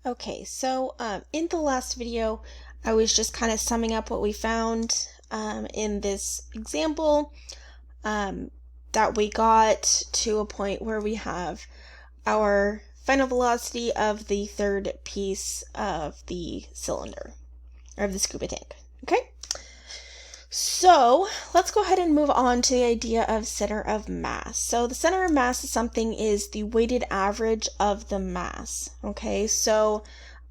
Okay, so in the last video, I was just kind of summing up what we found in this example that we got to a point where we have our final velocity of the third piece of the cylinder, or of the scuba tank. Okay? So let's go ahead and move on to the idea of center of mass. So the center of mass is the weighted average of the mass. Okay, so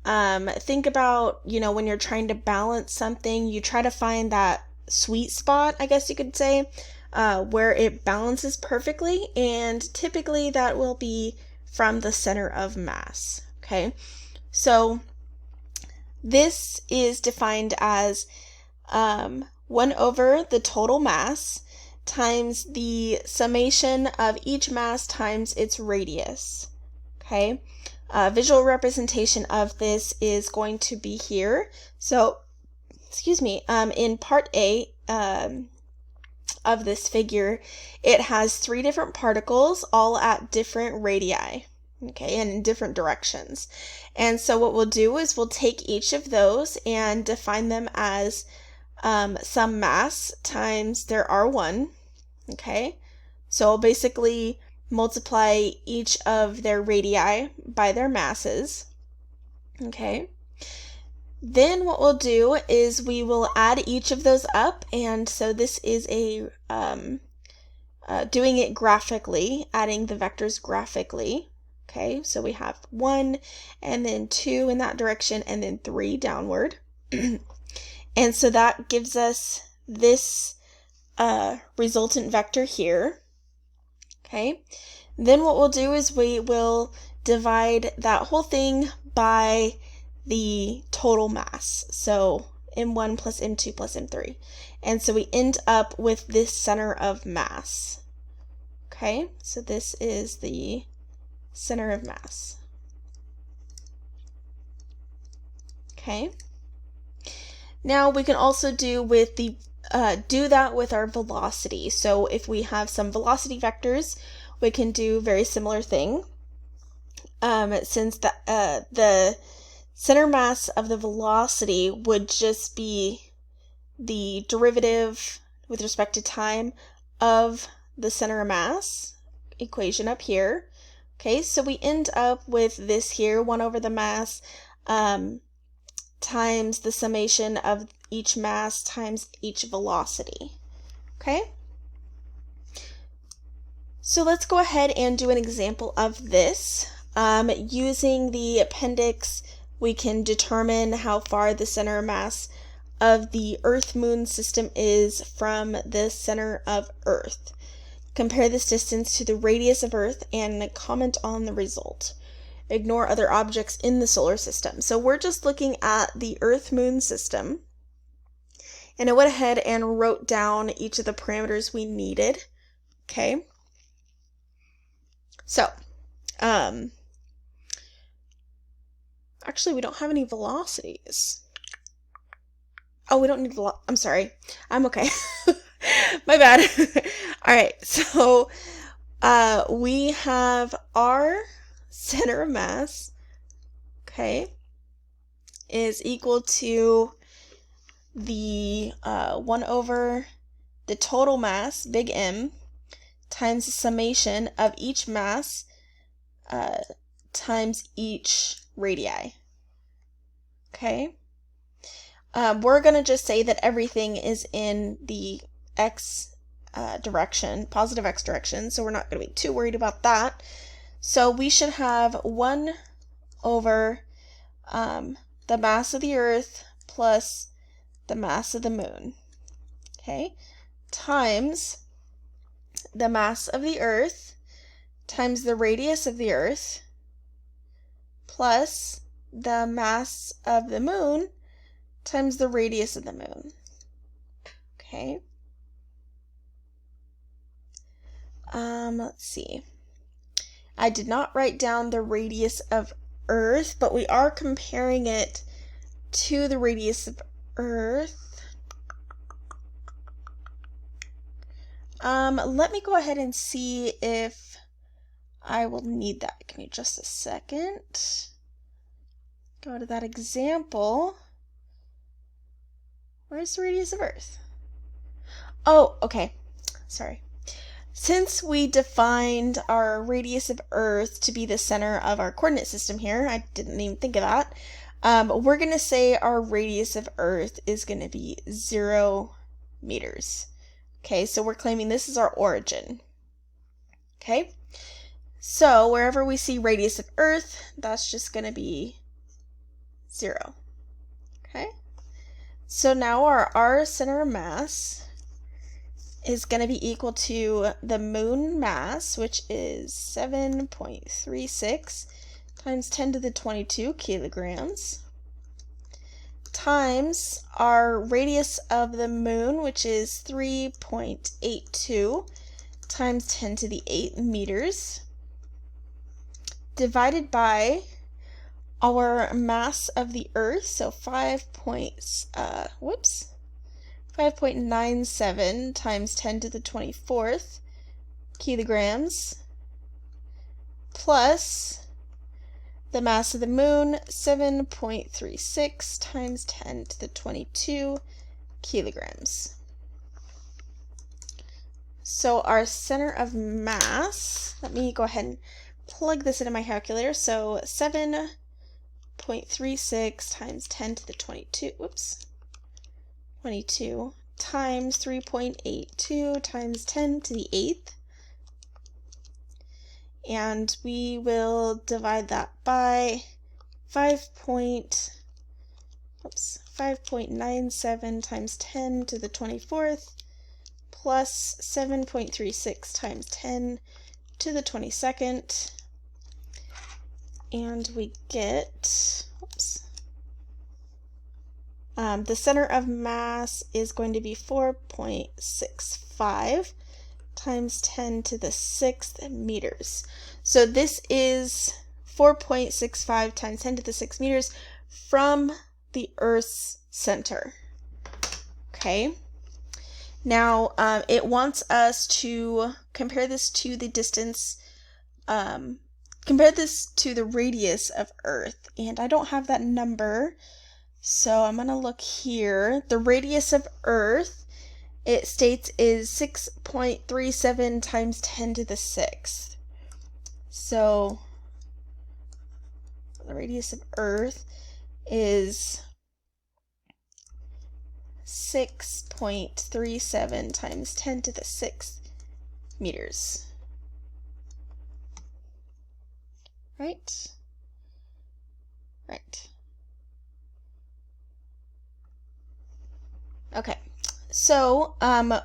think about, when you're trying to balance something, you try to find that sweet spot, I guess you could say, where it balances perfectly, and typically that will be from the center of mass. Okay, so this is defined as 1 over the total mass times the summation of each mass times its radius. Okay, visual representation of this is going to be here. So, in part A of this figure, it has 3 different particles, all at different radii. Okay, and in different directions. And so what we'll do is we'll take each of those and define them as some mass times their R1, okay? So I'll basically multiply each of their radii by their masses, okay? Then what we'll do is we will add each of those up, and so this is doing it graphically, adding the vectors graphically, okay? So we have 1, and then 2 in that direction, and then 3 downward. And so that gives us this resultant vector here. Okay. Then what we'll do is we will divide that whole thing by the total mass. So m1 plus m2 plus m3. And so we end up with this center of mass. Okay. So this is the center of mass. Okay. Now we can also do that with our velocity. So if we have some velocity vectors, we can do a very similar thing. Since the center mass of the velocity would just be the derivative with respect to time of the center of mass equation up here. Okay, so we end up with this here, 1 over the mass, times the summation of each mass times each velocity. Okay? So let's go ahead and do an example of this. Using the appendix, we can determine how far the center of mass of the Earth-Moon system is from the center of Earth. Compare this distance to the radius of Earth and comment on the result. Ignore other objects in the solar system. So we're just looking at the Earth-Moon system. And I went ahead and wrote down each of the parameters we needed. Okay. So, actually we don't have any velocities. Oh, we don't need I'm sorry. I'm okay. My bad. All right. So, we have our center of mass, okay, is equal to the 1 over the total mass, big M, times the summation of each mass times each radii. Okay. We're going to just say that everything is in the x direction, positive x direction, so we're not going to be too worried about that. So we should have 1 over the mass of the Earth plus the mass of the Moon, okay, times the mass of the Earth times the radius of the Earth plus the mass of the Moon times the radius of the Moon. Okay. Let's see. I did not write down the radius of Earth, but we are comparing it to the radius of Earth. Let me go ahead and see if I will need that. Give me just a second. go to that example. Where's the radius of Earth? Oh, okay. Sorry. Since we defined our radius of Earth to be the center of our coordinate system here, I didn't even think of that, we're going to say our radius of Earth is going to be 0 meters. Okay, so we're claiming this is our origin. Okay, so wherever we see radius of Earth, that's just going to be 0. Okay, so now our center of mass is going to be equal to the moon mass, which is 7.36 times 10 to the 22 kilograms, times our radius of the moon, which is 3.82 times 10 to the 8 meters, divided by our mass of the Earth, so 5.97 times 10 to the 24th kilograms, plus the mass of the moon, 7.36 times 10 to the 22 kilograms. So our center of mass, let me go ahead and plug this into my calculator. So 7.36 times 10 to the 22 times 3.82 times 10 to the 8th. And we will divide that by 5.97 times 10 to the 24th plus 7.36 times 10 to the 22nd, and we get, the center of mass is going to be 4.65 times 10 to the 6th meters. So this is 4.65 times 10 to the 6th meters from the Earth's center. Okay. Now, it wants us to compare this to the distance, compare this to the radius of Earth, and I don't have that number, so I'm going to look here. The radius of Earth, it states, is 6.37 times 10 to the 6th. So the radius of Earth is 6.37 times 10 to the 6th meters. Right? Right. Okay. So,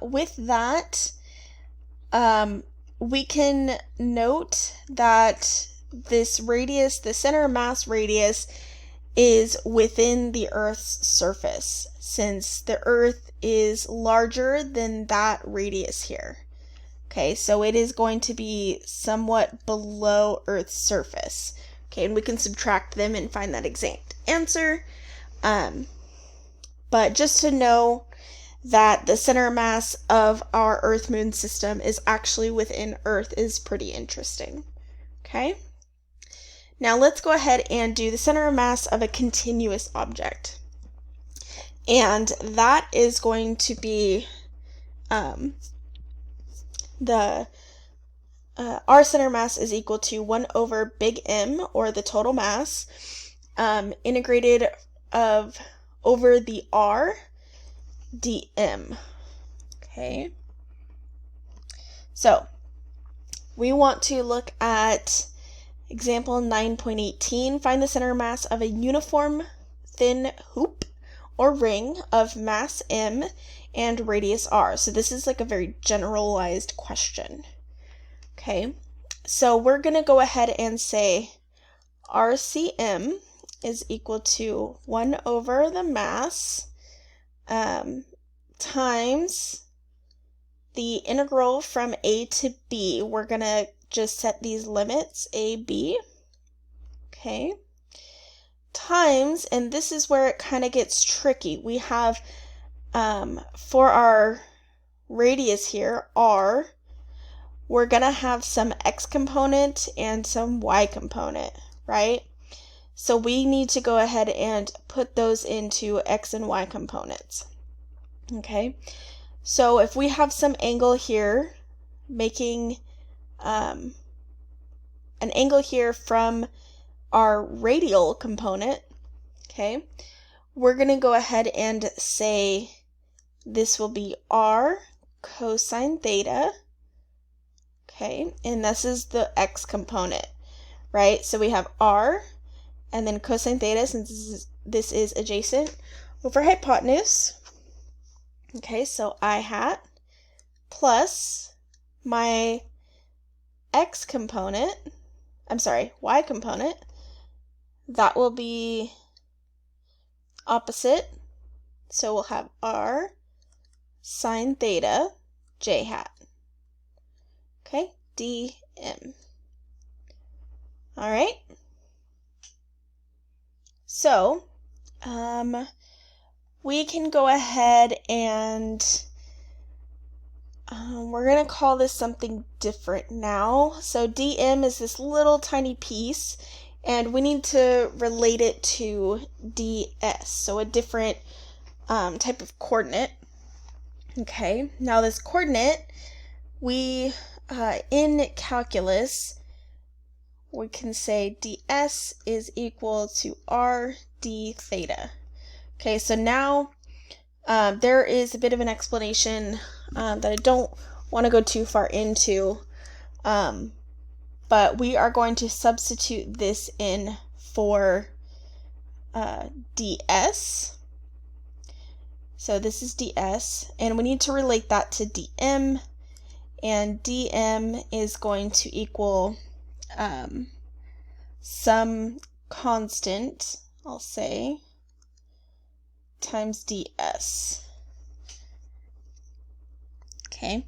with that, we can note that this radius, the center of mass radius, is within the Earth's surface, since the Earth is larger than that radius here. Okay, so it is going to be somewhat below Earth's surface. Okay, and we can subtract them and find that exact answer. But just to know that the center mass of our Earth-Moon system is actually within Earth is pretty interesting. Okay? Now let's go ahead and do the center of mass of a continuous object. And that is going to be our center mass is equal to 1 over big M, or the total mass, integrated over the R dm. Okay, so we want to look at example 9.18. Find the center mass of a uniform thin hoop or ring of mass m and radius r. So this is like a very generalized question. Okay, so we're going to go ahead and say RCM is equal to 1 over the mass times the integral from a to b. We're going to just set these limits, a, b. Okay. Times, and this is where it kind of gets tricky. We have, for our radius here, r, we're going to have some x component and some y component, right? So we need to go ahead and put those into x and y components. Okay, so if we have some angle here, making an angle here from our radial component, okay, we're going to go ahead and say this will be r cosine theta, okay, and this is the x component, right? So we have r and then cosine theta, since this is adjacent, over hypotenuse. Okay, so I hat plus my x component, I'm sorry, y component, that will be opposite. So we'll have r sine theta j hat. Okay, dm. All right. So we can go ahead and we're going to call this something different now. So dm is this little tiny piece, and we need to relate it to ds, so a different type of coordinate. Okay, now this coordinate, we in calculus, we can say ds is equal to r d theta. Okay, so now there is a bit of an explanation that I don't want to go too far into, but we are going to substitute this in for ds. So this is ds, and we need to relate that to dm, and dm is going to equal some constant, I'll say, times ds. Okay,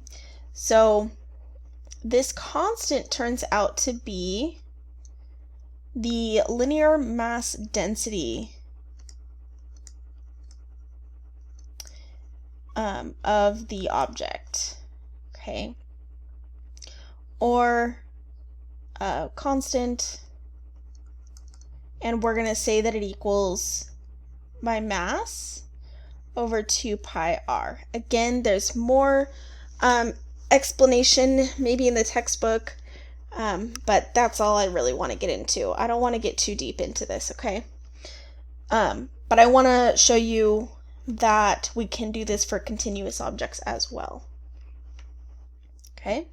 so this constant turns out to be the linear mass density of the object, okay, or constant, and we're going to say that it equals my mass over 2 pi r. Again, there's more explanation maybe in the textbook, but that's all I really want to get into. I don't want to get too deep into this, okay? But I want to show you that we can do this for continuous objects as well. Okay?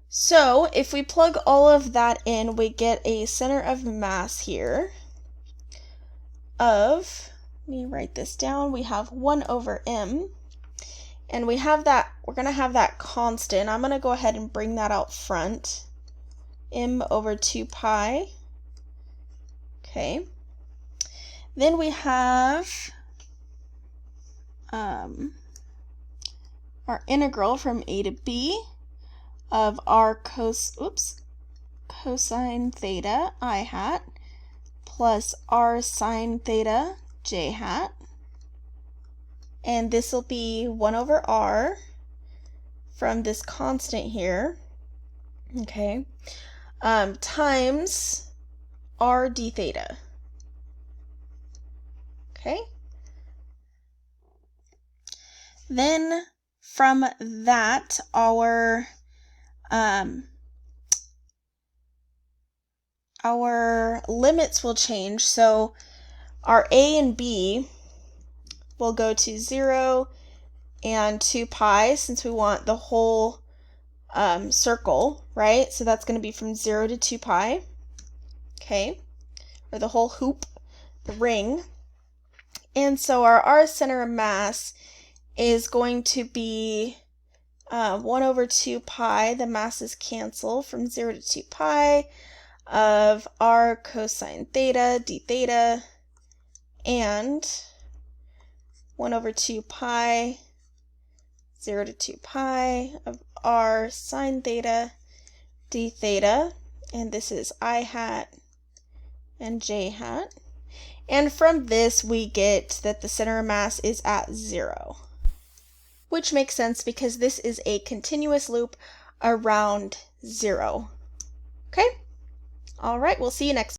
So if we plug all of that in, we get a center of mass here of, let me write this down, we have 1 over m, and we have that, we're going to have that constant. I'm going to go ahead and bring that out front, m over 2 pi. Okay. Then we have our integral from a to b of r cosine theta I hat plus r sine theta j hat, and this will be 1 over r from this constant here, okay, times r d theta. Okay. Then from that, our limits will change. So our a and b will go to 0 and 2 pi, since we want the whole circle, right? So that's going to be from 0 to 2 pi, okay, or the whole hoop, the ring. And so our r center of mass is going to be 1 over 2 pi, the masses cancel from 0 to 2 pi, of r cosine theta d theta, and 1 over 2 pi, 0 to 2 pi, of r sine theta d theta, and this is I hat and j hat. And from this we get that the center of mass is at 0, which makes sense because this is a continuous loop around 0. Okay? All right, we'll see you next time.